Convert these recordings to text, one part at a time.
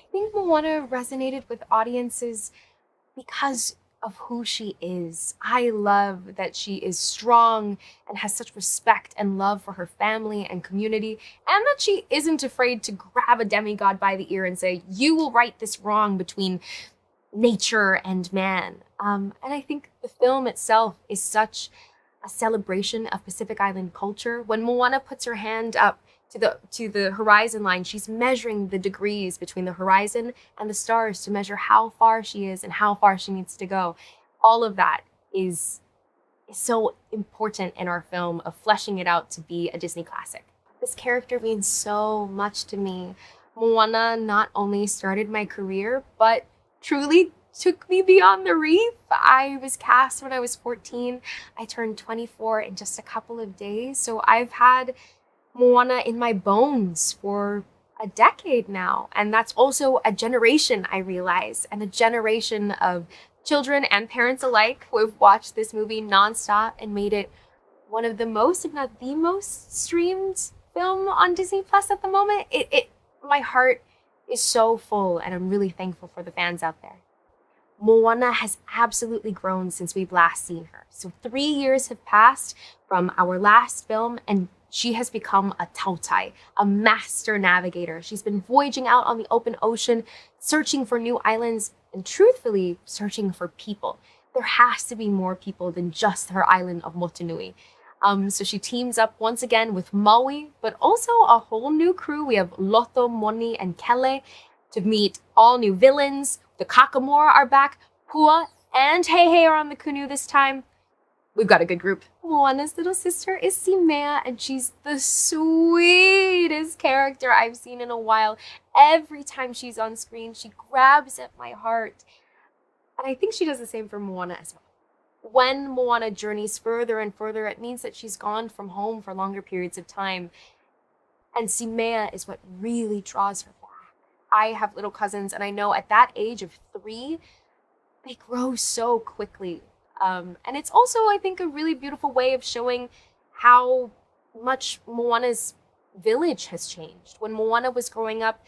I think Moana resonated with audiences because of who she is. I love that she is strong and has such respect and love for her family and community, and that she isn't afraid to grab a demigod by the ear and say, "You will right this wrong between nature and man." And I think the film itself is such a celebration of Pacific Island culture. When Moana puts her hand up to the horizon line, she's measuring the degrees between the horizon and the stars to measure how far she is and how far she needs to go. All of that is so important in our film of fleshing it out to be a Disney classic. This character means so much to me. Moana not only started my career, but truly took me beyond the reef. I was cast when I was 14. I turned 24 in just a couple of days. So I've had Moana in my bones for a decade now. And that's also a generation, I realize, and a generation of children and parents alike who have watched this movie nonstop and made it one of the most, if not the most, streamed film on Disney Plus at the moment. My heart is so full, and I'm really thankful for the fans out there. Moana has absolutely grown since we've last seen her. So 3 years have passed from our last film, and she has become a tautai, a master navigator. She's been voyaging out on the open ocean, searching for new islands, and truthfully, searching for people. There has to be more people than just her island of Motunui. So she teams up once again with Maui, but also a whole new crew. We have Loto, Moni, and Kele to meet all new villains. The Kakamora are back. Pua and Heihei are on the canoe this time. We've got a good group. Moana's little sister is Simea, and she's the sweetest character I've seen in a while. Every time she's on screen, she grabs at my heart. And I think she does the same for Moana as well. When Moana journeys further and further, it means that she's gone from home for longer periods of time. And Simea is what really draws her back. I have little cousins, and I know at that age of 3, they grow so quickly. And it's also, I think, a really beautiful way of showing how much Moana's village has changed. When Moana was growing up,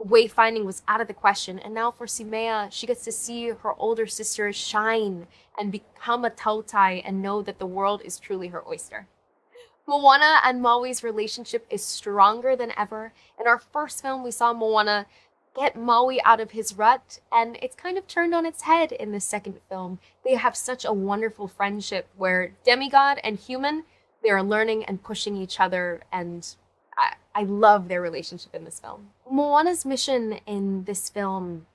wayfinding was out of the question. And now for Simea, she gets to see her older sister shine and become a tautai and know that the world is truly her oyster. Moana and Maui's relationship is stronger than ever. In our first film, we saw Moana get Maui out of his rut, and it's kind of turned on its head in the second film. They have such a wonderful friendship where demigod and human, they are learning and pushing each other, and I love their relationship in this film. Moana's mission in this film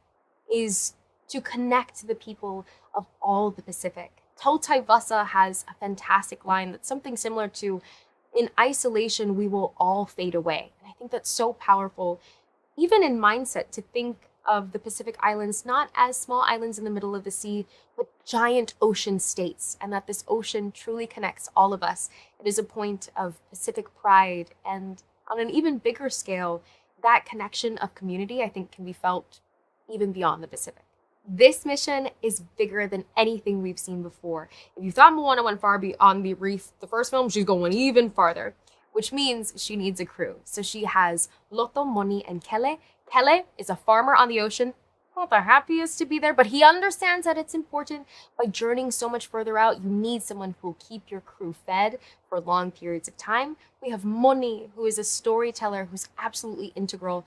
is to connect the people of all the Pacific. Tautai Vasa has a fantastic line that's something similar to, "In isolation, we will all fade away." And I think that's so powerful, even in mindset, to think of the Pacific Islands not as small islands in the middle of the sea, but giant ocean states, and that this ocean truly connects all of us. It is a point of Pacific pride, and on an even bigger scale, that connection of community, I think, can be felt even beyond the Pacific. This mission is bigger than anything we've seen before. If you thought Moana went far beyond the reef, the first film, she's going even farther, which means she needs a crew. So she has Loto, Moni, and Kele. Kele is a farmer on the ocean, not the happiest to be there, but he understands that it's important. By journeying so much further out, you need someone who will keep your crew fed for long periods of time. We have Moni, who is a storyteller who's absolutely integral,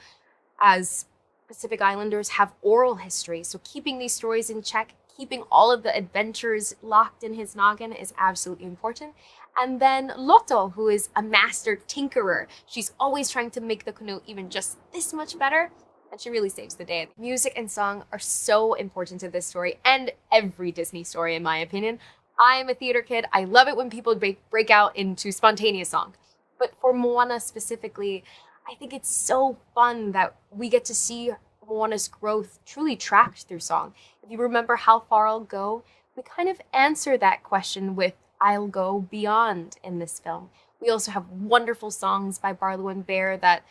as Pacific Islanders have oral history. So keeping these stories in check, keeping all of the adventures locked in his noggin is absolutely important. And then Loto, who is a master tinkerer. She's always trying to make the canoe even just this much better, and she really saves the day. Music and song are so important to this story, and every Disney story, in my opinion. I'm a theater kid. I love it when people break out into spontaneous song. But for Moana specifically, I think it's so fun that we get to see Moana's growth truly tracked through song. If you remember How Far I'll Go, we kind of answer that question with I'll Go Beyond in this film. We also have wonderful songs by Barlow and Bear that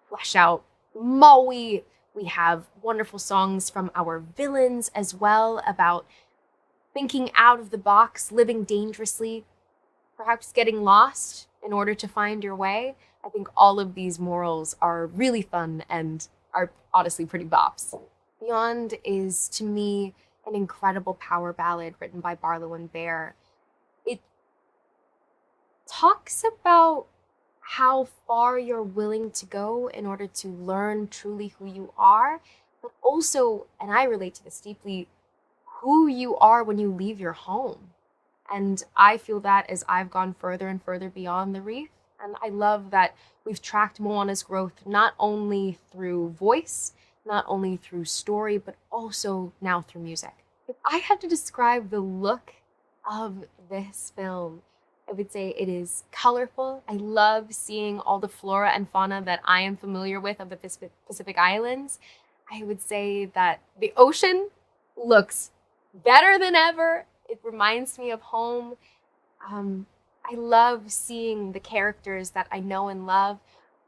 flesh out Maui. We have wonderful songs from our villains as well about thinking out of the box, living dangerously, perhaps getting lost in order to find your way. I think all of these morals are really fun and are honestly pretty bops. Beyond is, to me, an incredible power ballad written by Barlow and Bear. It talks about how far you're willing to go in order to learn truly who you are, but also, and I relate to this deeply, who you are when you leave your home. And I feel that as I've gone further and further beyond the reef. And I love that we've tracked Moana's growth not only through voice, not only through story, but also now through music. If I had to describe the look of this film, I would say it is colorful. I love seeing all the flora and fauna that I am familiar with of the Pacific Islands. I would say that the ocean looks better than ever. It reminds me of home. I love seeing the characters that I know and love.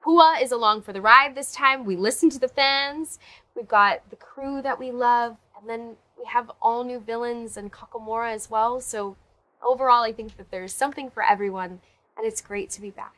Pua is along for the ride this time. We listen to the fans. We've got the crew that we love. And then we have all new villains and Kakamora as well. So overall, I think that there's something for everyone. And it's great to be back.